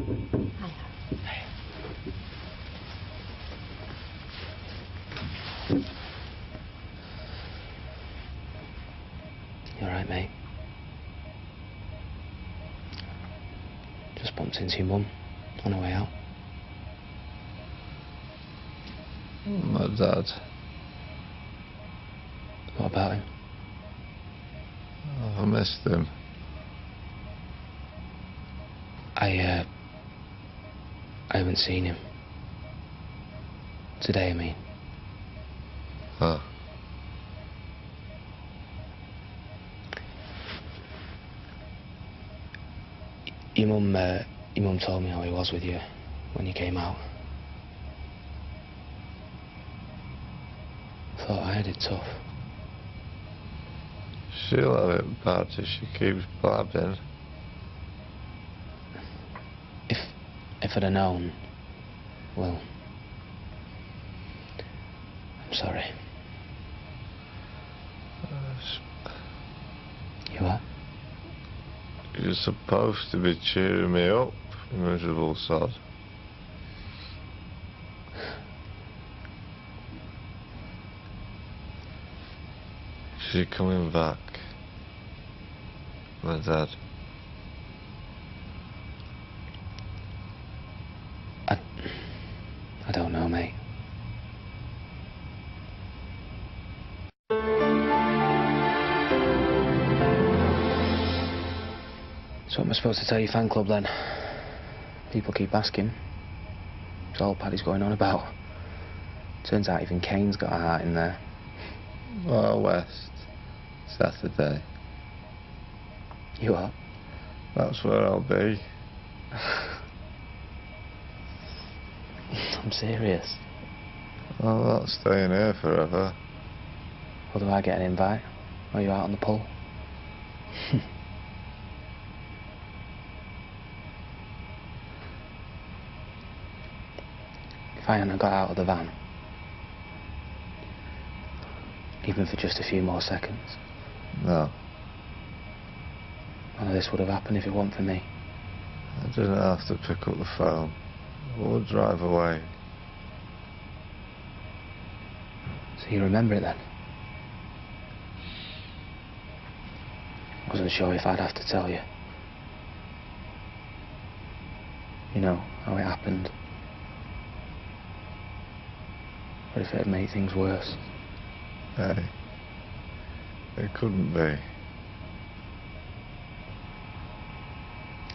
You alright, mate? Just bumped into your mum on her way out. My dad. What about him? I missed him. I haven't seen him. Today, I mean. Huh. Your mum told me how he was with you when you came out. Thought I had it tough. She'll have it bad if she keeps blabbing. If I'd have known, well, I'm sorry. You are? You're supposed to be cheering me up, you miserable sod. Is she coming back? My dad. I don't know, mate. So what am I supposed to tell your fan club then? People keep asking. It's all Paddy's going on about. Turns out even Kane's got a heart in there. Oh, West. Saturday. You are? That's where I'll be. I'm serious. I'm not staying here forever. Or do I get an invite? Or are you out on the pull? If I hadn't got out of the van, even for just a few more seconds, No. none of this would have happened if it weren't for me. I didn't have to pick up the phone. I would drive away. So you remember it then? Wasn't sure if I'd have to tell you. You know, how it happened. What if it had made things worse? Hey. It couldn't be.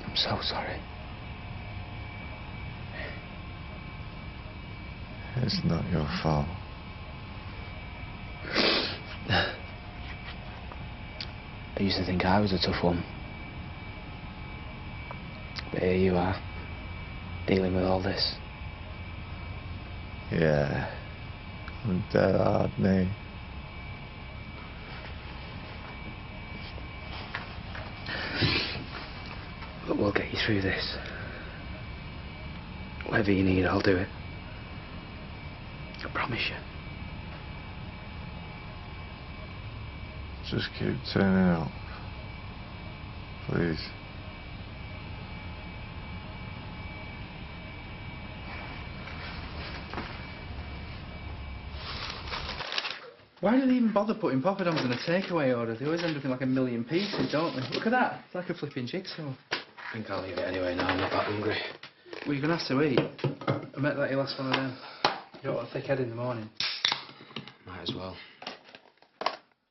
I'm so sorry. It's not your fault. I used to think I was a tough one. But here you are, dealing with all this. Yeah. I'm dead hard, mate. But we'll get you through this. Whatever you need, I'll do it. I promise you. Just keep turning up. Please. Why do they even bother putting poppadoms in a takeaway order? They always end up in like a million pieces, don't they? Look at that. It's like a flipping jigsaw. I think I'll leave it anyway now. I'm not that hungry. Well, you're going to have to eat. I bet that your last one of them. You don't want a thick head in the morning. Might as well.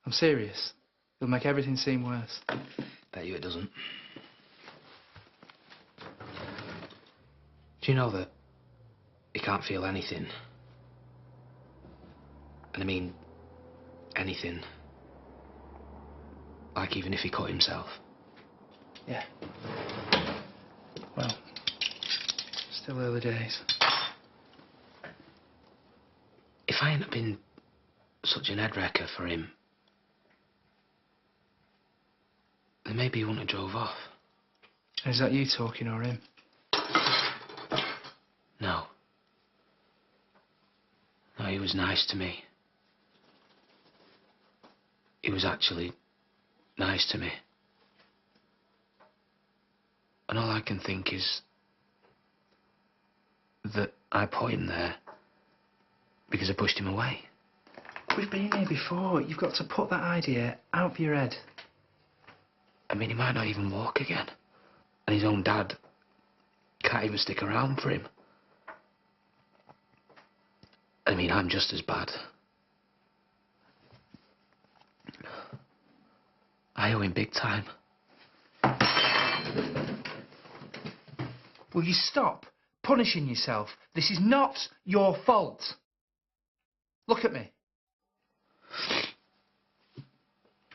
I'm serious. It'll make everything seem worse. Bet you it doesn't. Do you know that he can't feel anything? And I mean, anything. Like even if he cut himself. Yeah. Well, still early days. If I hadn't been such an head wrecker for him, then maybe he wouldn't have drove off. Is that you talking or him? No. No, he was nice to me. He was actually nice to me. And all I can think is that I put him there because I pushed him away. We've been here before. You've got to put that idea out of your head. I mean, he might not even walk again. And his own dad can't even stick around for him. I mean, I'm just as bad. I owe him big time. Will you stop punishing yourself? This is not your fault. Look at me.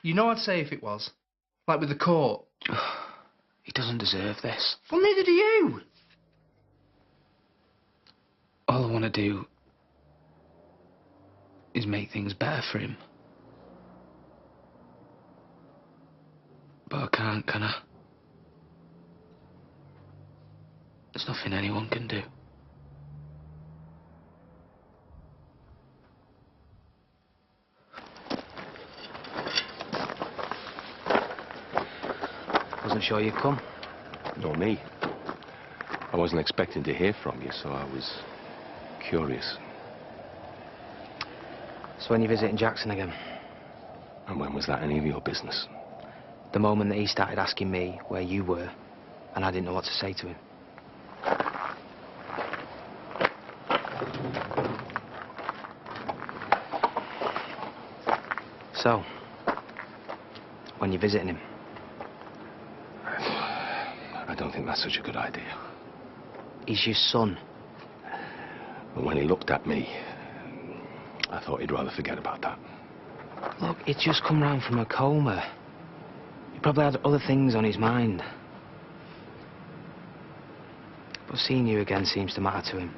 You know I'd say if it was. Like with the court. He doesn't deserve this. Well, neither do you. All I want to do is make things better for him. But I can't, can I? There's nothing anyone can do. Wasn't sure you'd come. Nor me. I wasn't expecting to hear from you, so I was curious. So when you're visiting Jackson again? And when was that any of your business? The moment that he started asking me where you were, and I didn't know what to say to him. So, when you're visiting him? I don't think that's such a good idea. He's your son. But when he looked at me, I thought he'd rather forget about that. Look, he'd just come round from a coma. He probably had other things on his mind. But seeing you again seems to matter to him.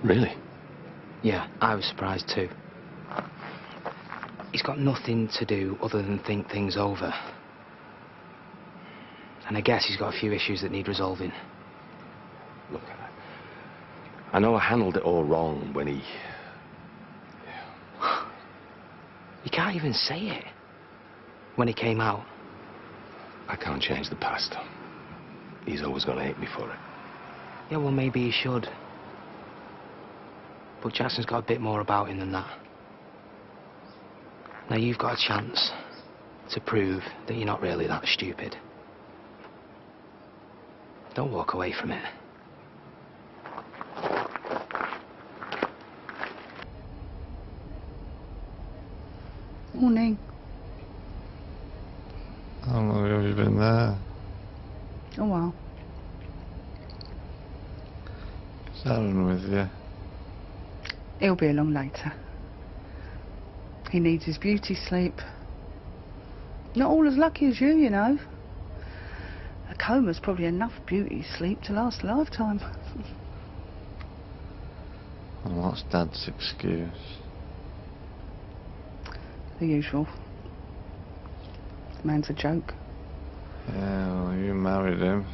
Really? Yeah, I was surprised too. He's got nothing to do other than think things over. And I guess he's got a few issues that need resolving. Look, I know I handled it all wrong when he... You can't even say it. When he came out. I can't change the past. He's always going to hate me for it. Yeah, well, maybe he should. But Jackson's got a bit more about him than that. Now you've got a chance to prove that you're not really that stupid. Don't walk away from it. Morning. How long have you been there? A while. Is Aaron with you? He'll be along later. He needs his beauty sleep. Not all as lucky as you know. A coma's probably enough beauty sleep to last a lifetime. And what's Dad's excuse? The usual. The man's a joke. Yeah, well, you married him.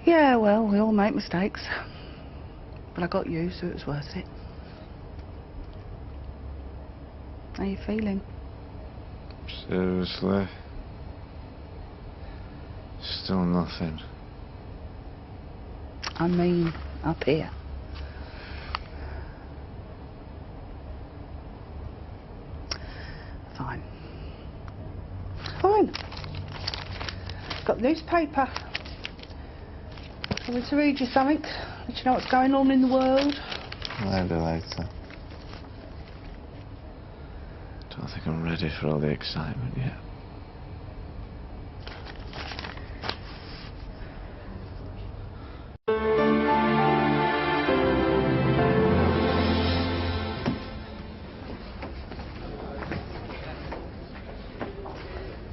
Yeah, well, we all make mistakes. But I got you, so it was worth it. How you feeling? Seriously? Still nothing. I mean, up here. Fine. Fine. Got the newspaper. Want me to read you something? Let you know what's going on in the world? Maybe later. Don't think I'm ready for all the excitement yet.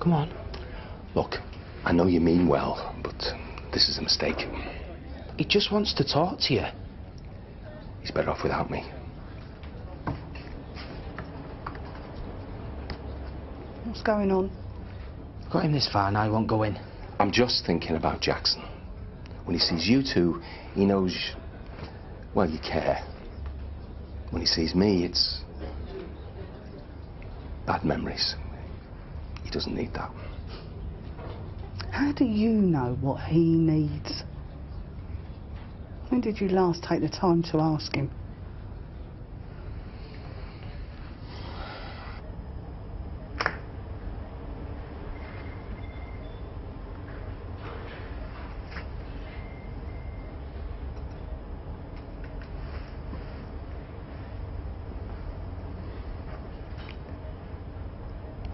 Come on. Look, I know you mean well, but this is a mistake. He just wants to talk to you. He's better off without me. What's going on? Got him this far, now he won't go in. I'm just thinking about Jackson. When he sees you two, he knows, well, you care. When he sees me, it's bad memories. He doesn't need that. How do you know what he needs? When did you last take the time to ask him?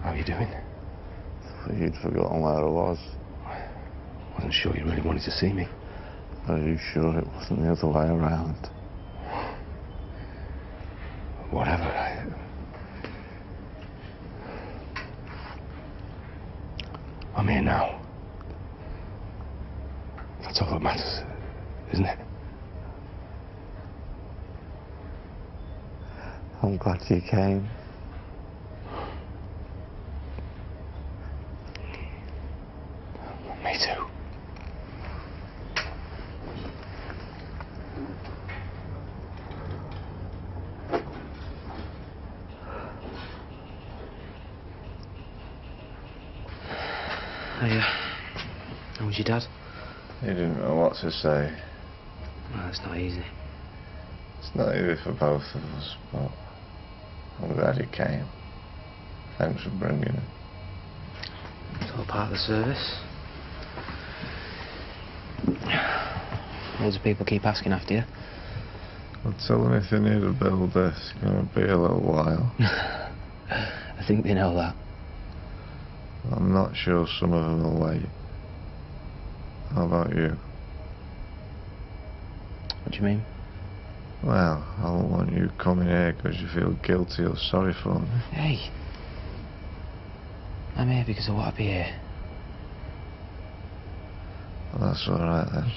How are you doing? You'd forgotten where I was. Wasn't sure you really wanted to see me. Are you sure it wasn't the other way around? Whatever. I'm here now. That's all that matters, isn't it? I'm glad you came. Me too. How was your dad? He didn't know what to say. Well, it's not easy. It's not easy for both of us, but I'm glad he came. Thanks for bringing him. It's all part of the service. Loads of people keep asking after you. I'll tell them if they need a builder. It's going to be a little while. I think they know that. I'm not sure some of them will wait. How about you? What do you mean? Well, I don't want you coming here because you feel guilty or sorry for me. Hey. I'm here because I want to be here. Well, that's all right then.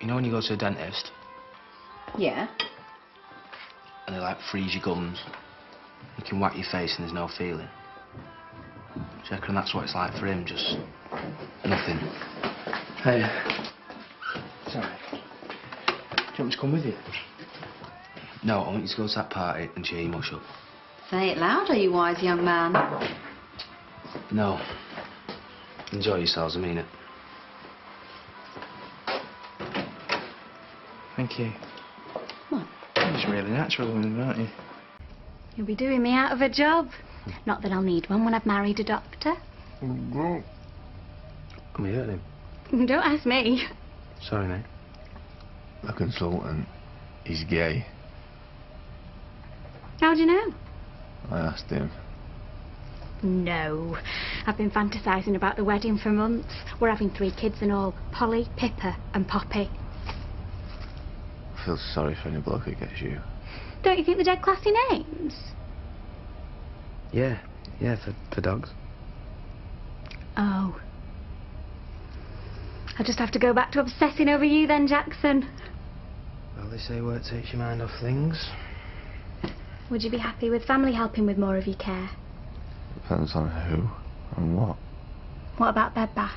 You know when you go to a dentist Yeah. and they like freeze your gums? You can whack your face and there's no feeling. Do you reckon that's what it's like for him? Just nothing. Hey. Sorry. Do you want me to come with you? No, I want you to go to that party and cheer your mush up. Say it louder, you wise young man. No. Enjoy yourselves, I mean it. Thank you. What? You're just really natural, aren't you? You'll be doing me out of a job. Not that I'll need one when I've married a doctor. Am I hurting him? Don't ask me. Sorry, mate. The consultant, he's gay. How do you know? I asked him. No. I've been fantasising about the wedding for months. We're having 3 kids and all. Polly, Pippa and Poppy. I feel sorry for any bloke who gets you. Don't you think they're dead classy names? Yeah, for dogs. Oh. I'll just have to go back to obsessing over you then, Jackson. Well, they say work takes your mind off things. Would you be happy with family helping with more of your care? Depends on who and what. What about bed baths?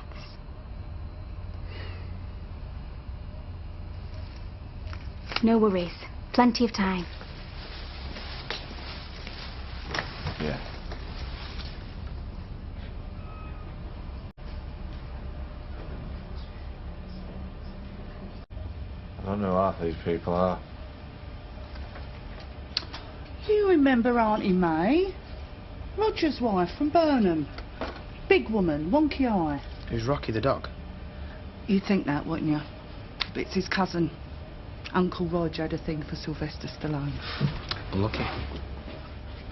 No worries. Plenty of time. Yeah. I don't know who half these people are. Do you remember Auntie May? Roger's wife from Burnham. Big woman, wonky eye. Who's Rocky the dog? You'd think that, wouldn't you? But it's his cousin. Uncle Roger had a thing for Sylvester Stallone. Unlucky.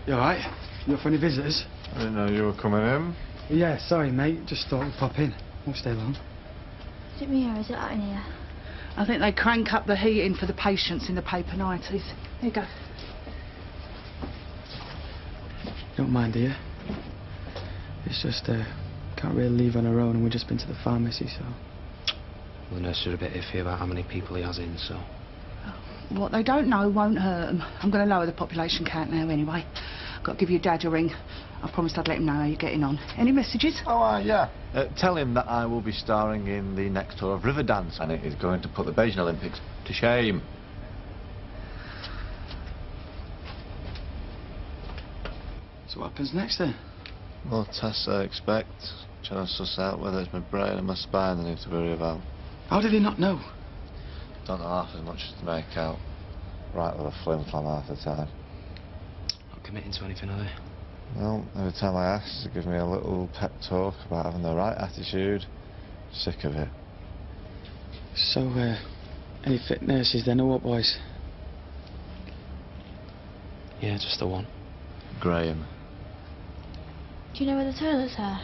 You alright? You up for any visitors? I didn't know you were coming in. Yeah, sorry, mate. Just thought we'd pop in. Won't stay long. Is it me or is it out in here? I think they crank up the heating for the patients in the paper 90s. Here you go. Don't mind, do you? It's just, can't really leave on her own, and we've just been to the pharmacy, so... Well, the nurses are a bit iffy about how many people he has in, so... What they don't know won't hurt them. I'm going to lower the population count now anyway. Got to give your dad a ring. I promised I'd let him know how you're getting on. Any messages? Oh, yeah. Tell him that I will be starring in the next tour of Riverdance, and it is going to put the Beijing Olympics to shame. So what happens next then? More tests I expect. Trying to suss out whether it's my brain or my spine I need to worry about. How did he not know? Don't know half as much as to make out. Right with a flim-flam half the time. Not committing to anything, are they? Well, every time I ask, they give me a little pep talk about having the right attitude. Sick of it. So, any fit nurses then, or what, boys? Yeah, just the one. Graham. Do you know where the toilets are?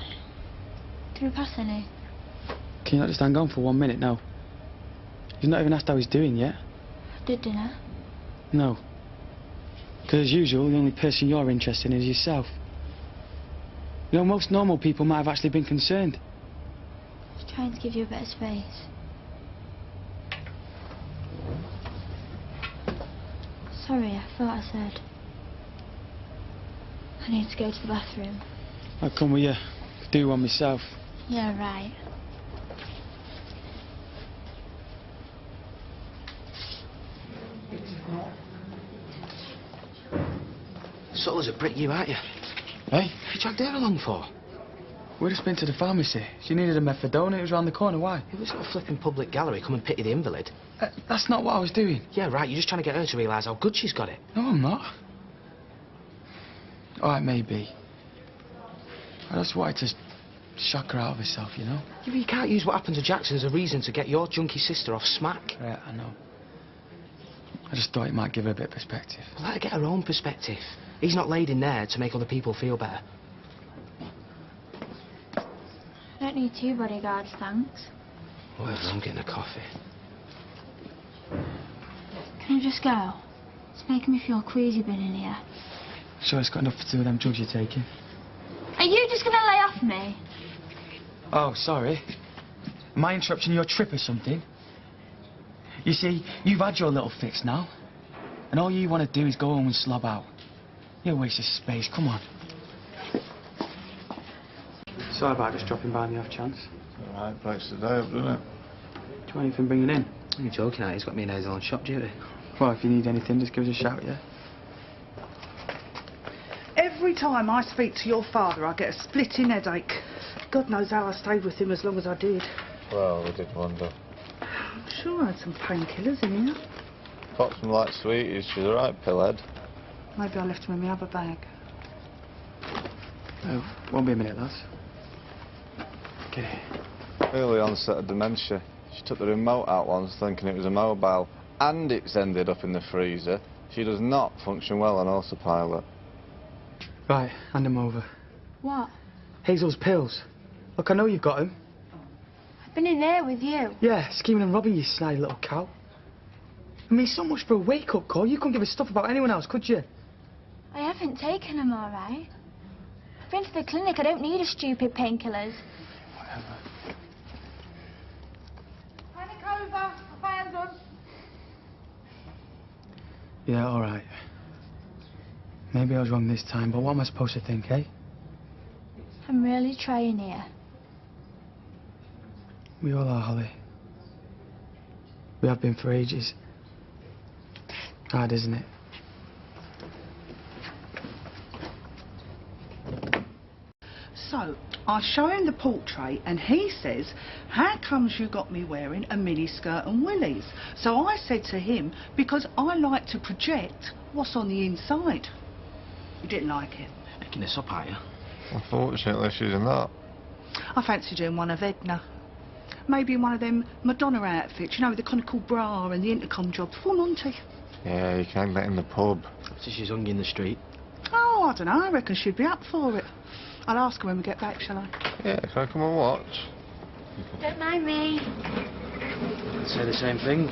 Did we pass any? Can you not just hang on for 1 minute now? You've not even asked how he's doing yet. Did dinner? No. Because as usual, the only person you're interested in is yourself. You know, most normal people might have actually been concerned. Just trying to give you a bit of space. Sorry, I thought I said. I need to go to the bathroom. I'll come with you. Do one myself. Yeah, right. Subtle as a brick, you, aren't you? Hey? You dragged her along for? We'd just been to the pharmacy. She needed a methadone, it was round the corner. Why? It was not a flipping public gallery. Come and pity the invalid. That's not what I was doing. Yeah, right. You're just trying to get her to realise how good she's got it. No, I'm not. Alright, maybe. I just wanted to shock her out of herself, you know? Yeah, but you can't use what happened to Jackson as a reason to get your junkie sister off smack. Yeah, I know. I just thought it might give her a bit of perspective. Well, let her get her own perspective. He's not laid in there to make other people feel better. I don't need 2 bodyguards, thanks. Whatever, I'm getting a coffee. Can I just go? It's making me feel queasy being in here. Sure it's got enough to do with them drugs you're taking? Are you just gonna lay off me? Oh, sorry. Am I interrupting your trip or something? You see, you've had your little fix now. And all you want to do is go home and slob out. You're a waste of space, come on. Sorry about just dropping by on the off chance. Alright, place to day up, doesn't it? Do you want anything bringing in? You're joking, aren't you? He's got me and Hazel on shop duty. Well, if you need anything, just give us a shout, yeah? Every time I speak to your father, I get a splitting headache. God knows how I stayed with him as long as I did. Well, we did wonder. I'm sure I had some painkillers in here. Pop some light sweeties, she's a right pillhead. Maybe I left them in my other bag. Oh, won't be a minute, lads. Okay. Early onset of dementia. She took the remote out once thinking it was a mobile, and it's ended up in the freezer. She does not function well on autopilot. Right, hand them over. What? Hazel's pills. Look, I know you've got them. I've been in there with you. Yeah, scheming and robbing, you snide little cow. I mean, so much for a wake-up call. You couldn't give a stuff about anyone else, could you? I haven't taken them, all right. I've been to the clinic. I don't need a stupid painkillers. Whatever. Panic over. I found them. Yeah, all right. Maybe I was wrong this time, but what am I supposed to think, eh? I'm really trying here. We all are, Holly. We have been for ages. Hard, isn't it? So, I show him the portrait and he says, how comes you got me wearing a miniskirt and willies? So I said to him, because I like to project what's on the inside. He didn't like it. Picking this up, aren't you? Unfortunately, she's not. I fancy doing one of Edna. Maybe in one of them Madonna outfits, you know, with the conical bra and the intercom job. Full Monty. Yeah, you can't get in the pub. So she's hung in the street. Oh, I don't know. I reckon she'd be up for it. I'll ask her when we get back, shall I? Yeah, can I come and watch? Don't mind me. I'd say the same thing.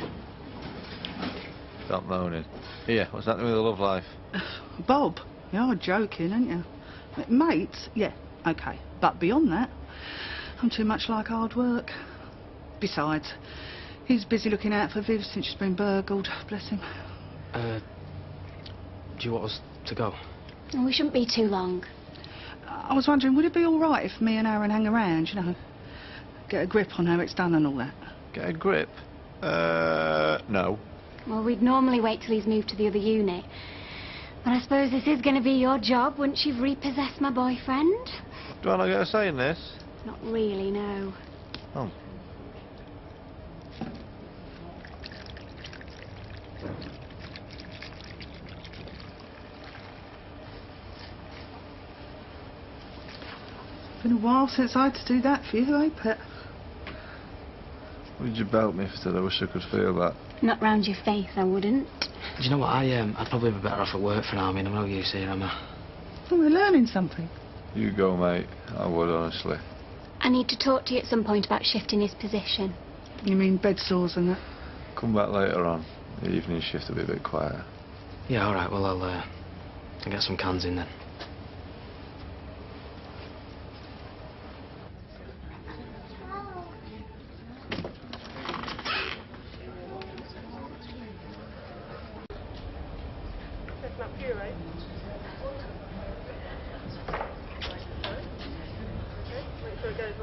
Stop moaning. Here, what's happening with the love life? Bob? You're joking, aren't you? Mates? Yeah, OK. But beyond that, I'm too much like hard work. Besides, he's busy looking out for Viv since she's been burgled. Bless him. Do you want us to go? We shouldn't be too long. I was wondering, would it be all right if me and Aaron hang around, you know? Get a grip on how it's done and all that. Get a grip? No. Well, we'd normally wait till he's moved to the other unit. But I suppose this is going to be your job once you've repossessed my boyfriend. Do I not get a say in this? Not really, no. Oh. Been a while since I had to do that for you, eh, Pet? Would you belt me if I said I wish I could feel that? Not round your face, I wouldn't. Do you know what? I'd probably be better off at work for now. I mean, I'm no use here, am I? Oh, we're learning something. You go, mate. I would, honestly. I need to talk to you at some point about shifting his position. You mean bed sores and that? Come back later on. The evening shift will be a bit quieter. Yeah, all right. Well, I'll get some cans in then.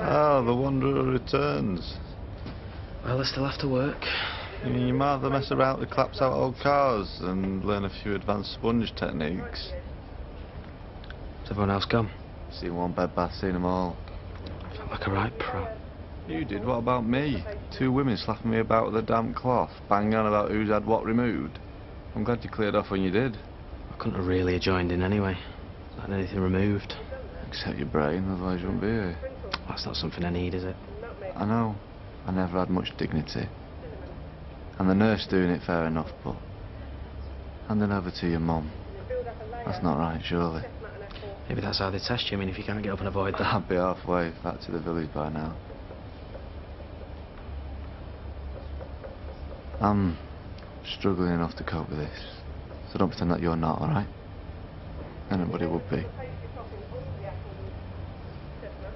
Ah, the Wanderer returns. Well, I still have to work. You mean you might have to mess about to collapse out old cars and learn a few advanced sponge techniques? Has everyone else gone? Seen one bed bath, seen them all. Felt like a right pro. You did, what about me? 2 women slapping me about with a damp cloth, banging on about who's had what removed. I'm glad you cleared off when you did. I couldn't have really joined in anyway. Not had anything removed. Except your brain, otherwise you wouldn't be here. That's not something I need, is it? I know. I never had much dignity. And the nurse doing it fair enough, but handing over to your mum, that's not right, surely. Maybe that's how they test you. I mean, if you can't get up and avoid that. I'd be halfway back to the village by now. I'm struggling enough to cope with this, so don't pretend that you're not, alright? Anybody would be.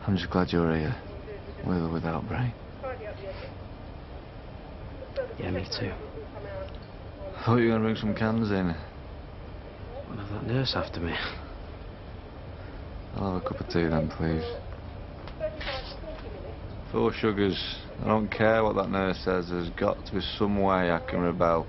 I'm just glad you're here, with or without brain. Yeah, me too. I thought you were going to bring some cans in. I'll have that nurse after me. I'll have a cup of tea then, please. 4 sugars. I don't care what that nurse says, there's got to be some way I can rebel.